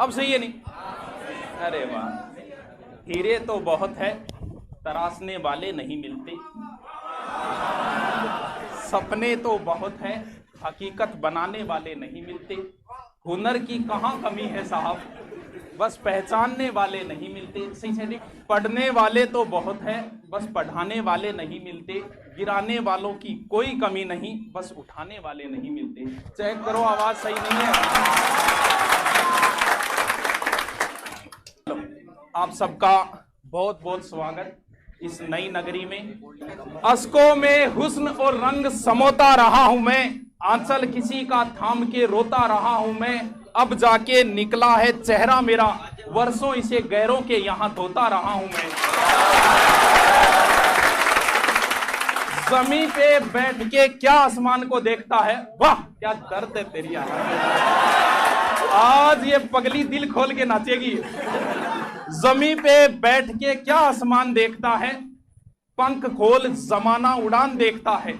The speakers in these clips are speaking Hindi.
अब सही है नहीं? अरे वाह। हीरे तो बहुत है, तराशने वाले नहीं मिलते। सपने तो बहुत है, हकीकत बनाने वाले नहीं मिलते। हुनर की कहाँ कमी है साहब, बस पहचानने वाले नहीं मिलते। सही से पढ़ने वाले तो बहुत है, बस पढ़ाने वाले नहीं मिलते। गिराने वालों की कोई कमी नहीं, बस उठाने वाले नहीं मिलते। चेक करो, आवाज सही नहीं है। आप सबका बहुत बहुत स्वागत इस नई नगरी में। अश्कों में हुस्न और रंग समोता रहा हूं मैं, आंचल किसी का थाम के रोता रहा हूं मैं। अब जाके निकला है चेहरा मेरा, वर्षों इसे गैरों के यहां धोता रहा हूं मैं। जमीन पे बैठ के क्या आसमान को देखता है, वाह क्या दर्द है तेरी। आज ये पगली दिल खोल के नाचेगी। जमीन पे बैठ के क्या आसमान देखता है, पंख खोल जमाना उड़ान देखता है।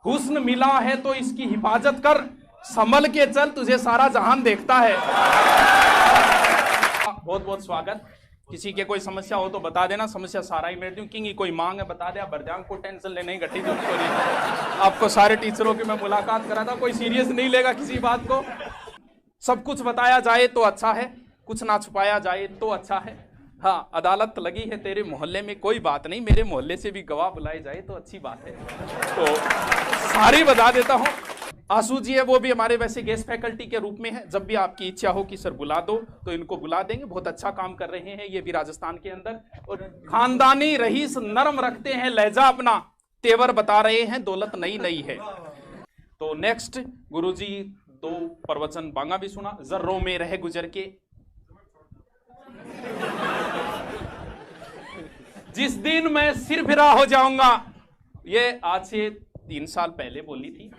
हुस्न मिला है तो इसकी हिफाजत कर, संभल के चल तुझे सारा जहान देखता है। बहुत बहुत स्वागत। किसी के कोई समस्या हो तो बता देना, समस्या सारा ही मेट दूं। किंग कोई मांग है बता दे, बरजांग को टेंशन लेने ही घटी। आपको सारे टीचरों की मैं मुलाकात करा था, कोई सीरियस नहीं लेगा किसी बात को। सब कुछ बताया जाए तो अच्छा है, कुछ ना छुपाया जाए तो अच्छा है। हाँ, अदालत लगी है तेरे मोहल्ले में, कोई बात नहीं, मेरे मोहल्ले से भी गवाह बुलाए जाए तो अच्छी बात है। तो सारी बता देता हूँ। आशु जी है, वो भी हमारे वैसे गेस्ट फैकल्टी के रूप में है। जब भी आपकी इच्छा हो कि सर बुला दो तो इनको बुला देंगे। बहुत अच्छा काम कर रहे हैं ये भी राजस्थान के अंदर। और खानदानी रईस नरम रखते हैं लहजा अपना, तेवर बता रहे हैं दौलत नई नई है। तो नेक्स्ट गुरुजी 2 प्रवचन बांगा भी सुना, जर्रों में रह गुजर के। जिस दिन मैं सिर फिरा हो जाऊंगा, ये आज से 3 साल पहले बोली थी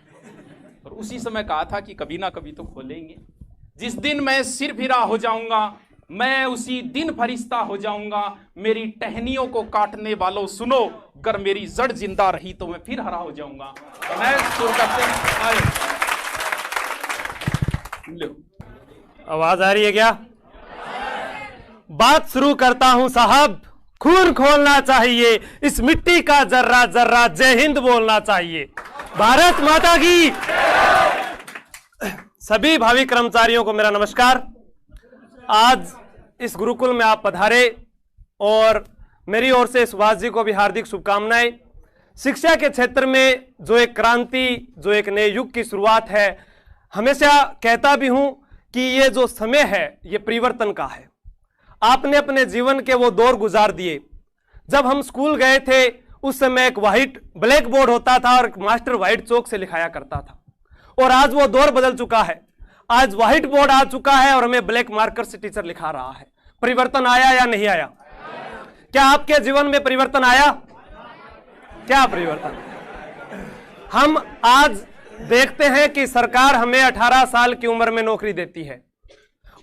और उसी समय कहा था कि कभी ना कभी तो खोलेंगे। जिस दिन मैं सिर फिरा हो जाऊंगा, मैं उसी दिन फरिश्ता हो जाऊंगा। मेरी टहनियों को काटने वालों सुनो, अगर मेरी जड़ जिंदा रही तो मैं फिर हरा हो जाऊंगा। तो मैं शुरू करते हैं। आवाज आ रही है क्या? बात शुरू करता हूं साहब। खून खोलना चाहिए, इस मिट्टी का जर्रा जर्रा जय हिंद बोलना चाहिए। भारत माता की। सभी भावी कर्मचारियों को मेरा नमस्कार। आज इस गुरुकुल में आप पधारे और मेरी ओर से सुभाष जी को भी हार्दिक शुभकामनाएं। शिक्षा के क्षेत्र में जो एक क्रांति, जो एक नए युग की शुरुआत है, हमेशा कहता भी हूं कि ये जो समय है ये परिवर्तन का है। आपने अपने जीवन के वो दौर गुजार दिए। जब हम स्कूल गए थे उस समय एक व्हाइट ब्लैक बोर्ड होता था और मास्टर व्हाइट चौक से लिखाया करता था, और आज वो दौर बदल चुका है। आज व्हाइट बोर्ड आ चुका है और हमें ब्लैक मार्कर से टीचर लिखा रहा है। परिवर्तन आया या नहीं आया? क्या आपके जीवन में परिवर्तन आया? क्या परिवर्तन? हम आज देखते हैं कि सरकार हमें 18 साल की उम्र में नौकरी देती है,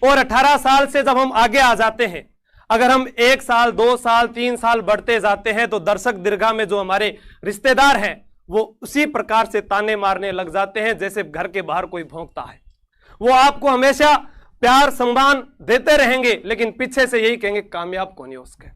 और 18 साल से जब हम आगे आ जाते हैं, अगर हम 1 साल 2 साल 3 साल बढ़ते जाते हैं तो दर्शक दीर्घा में जो हमारे रिश्तेदार हैं वो उसी प्रकार से ताने मारने लग जाते हैं जैसे घर के बाहर कोई भौंकता है। वो आपको हमेशा प्यार सम्मान देते रहेंगे, लेकिन पीछे से यही कहेंगे कामयाब कौन है उसके।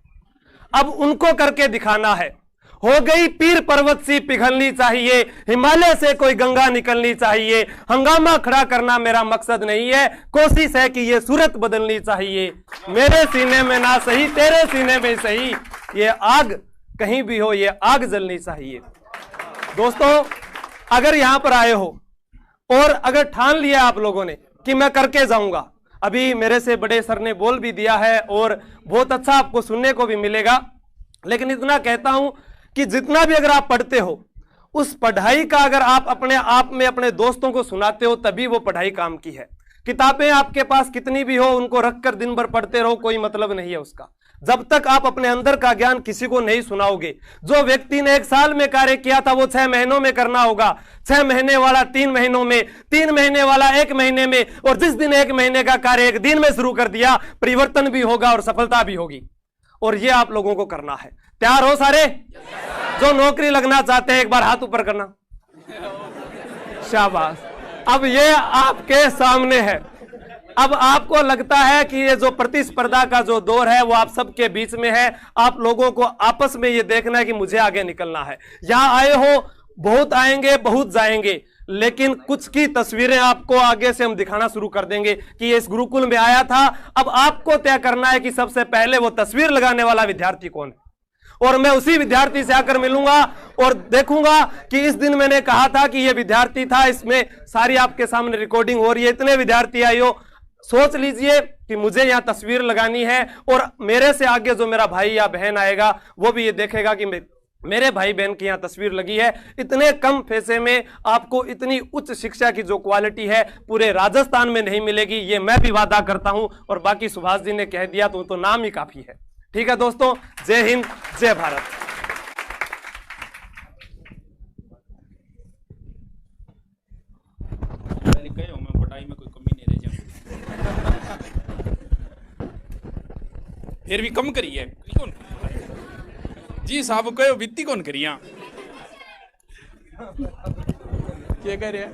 अब उनको करके दिखाना है। हो गई पीर पर्वत सी पिघलनी चाहिए, हिमालय से कोई गंगा निकलनी चाहिए। हंगामा खड़ा करना मेरा मकसद नहीं है, कोशिश है कि ये सूरत बदलनी चाहिए। मेरे सीने में ना सही तेरे सीने में सही, ये आग कहीं भी हो ये आग जलनी चाहिए। दोस्तों, अगर यहां पर आए हो और अगर ठान लिया आप लोगों ने कि मैं करके जाऊंगा, अभी मेरे से बड़े सर ने बोल भी दिया है और बहुत अच्छा आपको सुनने को भी मिलेगा, लेकिन इतना कहता हूं कि जितना भी अगर आप पढ़ते हो, उस पढ़ाई का अगर आप अपने आप में अपने दोस्तों को सुनाते हो तभी वो पढ़ाई काम की है। किताबें आपके पास कितनी भी हो, उनको रखकर दिन भर पढ़ते रहो, कोई मतलब नहीं है उसका, जब तक आप अपने अंदर का ज्ञान किसी को नहीं सुनाओगे। जो व्यक्ति ने 1 साल में कार्य किया था वो 6 महीनों में करना होगा, 6 महीने वाला 3 महीनों में, 3 महीने वाला 1 महीने में, और जिस दिन 1 महीने का कार्य 1 दिन में शुरू कर दिया, परिवर्तन भी होगा और सफलता भी होगी। और ये आप लोगों को करना है। तैयार हो सारे? जो नौकरी लगना चाहते हैं एक बार हाथ ऊपर करना। शाबाश। अब ये आपके सामने है। अब आपको लगता है कि ये जो प्रतिस्पर्धा का जो दौर है वो आप सबके बीच में है, आप लोगों को आपस में ये देखना है कि मुझे आगे निकलना है। यहां आए हो, बहुत आएंगे बहुत जाएंगे, लेकिन कुछ की तस्वीरें आपको आगे से हम दिखाना शुरू कर देंगे कि ये इस गुरुकुल में आया था। अब आपको तय करना है कि सबसे पहले वो तस्वीर लगाने वाला विद्यार्थी कौन है, और मैं उसी विद्यार्थी से आकर मिलूंगा और देखूंगा कि इस दिन मैंने कहा था कि ये विद्यार्थी था। इसमें सारी आपके सामने रिकॉर्डिंग हो रही है, इतने विद्यार्थी आए हो। सोच लीजिए कि मुझे यहां तस्वीर लगानी है, और मेरे से आगे जो मेरा भाई या बहन आएगा वो भी ये देखेगा कि मेरे भाई बहन की यहां तस्वीर लगी है। इतने कम पैसे में आपको इतनी उच्च शिक्षा की जो क्वालिटी है पूरे राजस्थान में नहीं मिलेगी, ये मैं भी वादा करता हूं। और बाकी सुभाष जी ने कह दिया तो नाम ही काफी है। ठीक है दोस्तों, जय हिंद, जय भारत। पढ़ाई में कोई कमी नहीं रह फिर भी कम करी है कौन जी साहब कहो वित्ती कौन करी क्या कह रहे हैं?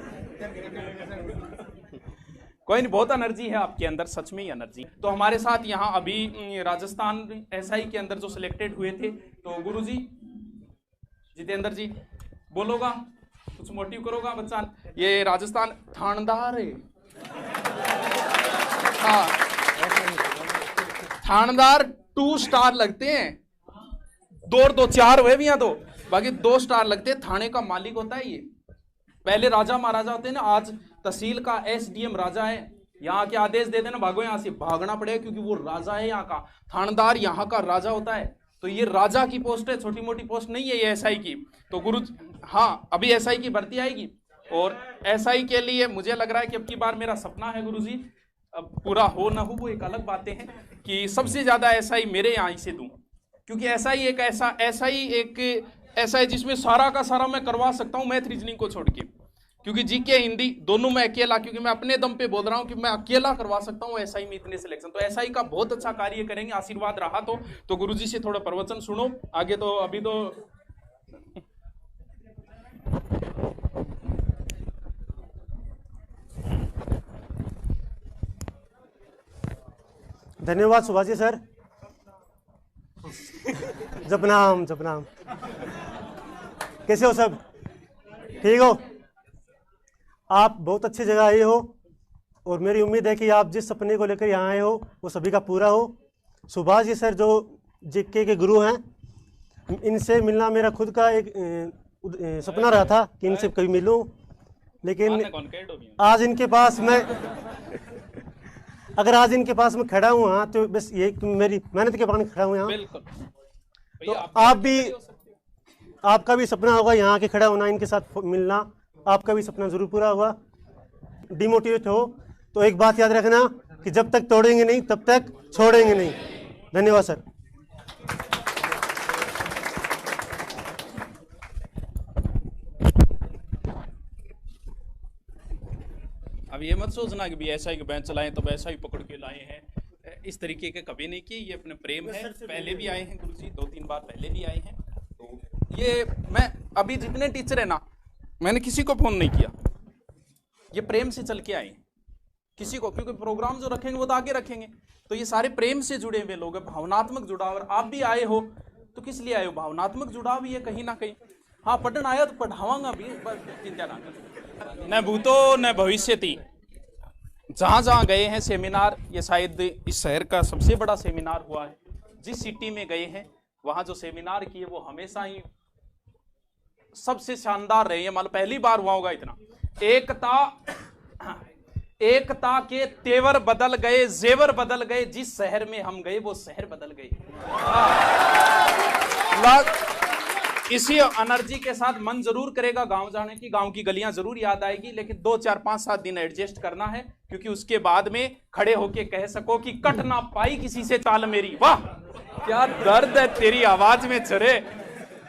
कोई नहीं, बहुत एनर्जी है आपके अंदर, सच में ही एनर्जी। तो हमारे साथ यहाँ अभी राजस्थान एसआई के अंदर जो सिलेक्टेड हुए थे, तो गुरुजी जितेंद्र जी बोलोगा, कुछ मोटिव करोगा बच्चा? ये राजस्थान थानेदार है, हाँ थानेदार 2 स्टार लगते हैं, 2 4 हुए भी यहाँ, तो बाकी 2 स्टार लगते हैं। थाने का मालिक होता है ये, पहले राजा महाराजा होते हैं ना, आज तहसील का एसडीएम राजा है। यहाँ के आदेश दे देना भागो यहाँ से, भागना पड़ेगा क्योंकि वो राजा है यहाँ का। थानेदार यहाँ का राजा होता है, तो ये राजा की पोस्ट है, छोटी मोटी पोस्ट नहीं है ये एसआई की। तो गुरु हाँ, अभी एसआई की भर्ती आएगी, और एसआई के लिए मुझे लग रहा है कि अब की बार मेरा सपना है गुरुजी, अब पूरा हो ना हो वो एक अलग बातें हैं, कि सबसे ज्यादा एसआई मेरे यहाँ से दूं, क्योंकि एसआई एक ऐसा है जिसमें सारा का सारा मैं करवा सकता हूं, मैथ रीजनिंग को छोड़ के, क्योंकि जीके हिंदी दोनों में अकेला, क्योंकि मैं अपने दम पे बोल रहा हूं कि मैं अकेला करवा सकता हूं एसआई में इतने सिलेक्शन। तो एसआई का बहुत अच्छा कार्य करेंगे, आशीर्वाद रहा तो गुरुजी से थोड़ा प्रवचन सुनो आगे। तो अभी तो धन्यवाद सुभाष जी सर। जपनाम जपनाम। कैसे हो सब? ठीक हो? आप बहुत अच्छी जगह आए हो, और मेरी उम्मीद है कि आप जिस सपने को लेकर यहाँ आए हो वो सभी का पूरा हो। सुभाष जी सर जो जीके के गुरु हैं, इनसे मिलना मेरा खुद का एक सपना रहा था कि इनसे कभी मिलूं, लेकिन आज इनके पास मैं अगर आज इनके पास मैं खड़ा हूँ हाँ, तो बस ये मेरी मेहनत के कारण खड़ा हूँ यहाँ। तो आपका भी सपना होगा यहाँ के खड़ा होना, इनके साथ मिलना, आपका भी सपना जरूर पूरा होगा। डिमोटिवेट हो तो एक बात याद रखना कि जब तक तोड़ेंगे नहीं तब तक छोड़ेंगे नहीं। धन्यवाद सर। अब ये मत सोचना कि भी ऐसा ही बैंच चलाएं तो वैसा ही पकड़ के लाए हैं, इस तरीके के कभी नहीं किए। ये अपने प्रेम है, पहले भी आए हैं गुरुजी, 2-3 बार पहले भी आए हैं। तो ये मैं अभी जितने टीचर है ना, मैंने किसी को फोन नहीं किया, ये प्रेम से चल के आए किसी को, क्योंकि प्रोग्राम जो रखेंगे वो तो आगे रखेंगे। तो ये सारे प्रेम से जुड़े हुए लोग हैं, भावनात्मक जुड़ाव। और आप भी आए हो तो किस लिए आए हो? भावनात्मक जुड़ाव भी है कहीं ना कहीं। हाँ पढ़ने आया तो पढ़ावांगा भी, चिंता ना कर। न भूतो न भविष्यति, जहां जहां गए हैं सेमिनार, ये शायद इस शहर का सबसे बड़ा सेमिनार हुआ है। जिस सिटी में गए हैं वहां जो सेमिनार किए वो हमेशा ही सबसे शानदार रहे हैं। मतलब पहली बार हुआ होगा इतना। एकता के तेवर बदल गए, जेवर बदल गए, जिस शहर में हम गए वो शहर बदल गए। इसी एनर्जी के साथ मन जरूर करेगा गांव जाने की, गांव की गलियां जरूर याद आएगी, लेकिन 2, 4, 5, 7 दिन एडजस्ट करना है, क्योंकि उसके बाद में खड़े होके कह सको कि कट ना पाई किसी से चाल मेरी। वाह क्या दर्द है तेरी आवाज में चरे।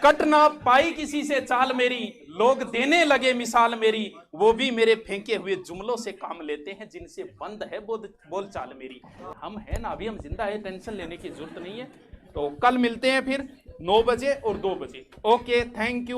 कट ना पाई किसी से चाल मेरी, लोग देने लगे मिसाल मेरी, वो भी मेरे फेंके हुए जुमलों से काम लेते हैं, जिनसे बंद है बोल चाल मेरी। हम है ना, अभी हम जिंदा है, टेंशन लेने की जरूरत नहीं है। तो कल मिलते हैं फिर 9 बजे और 2 बजे। Okay, thank you.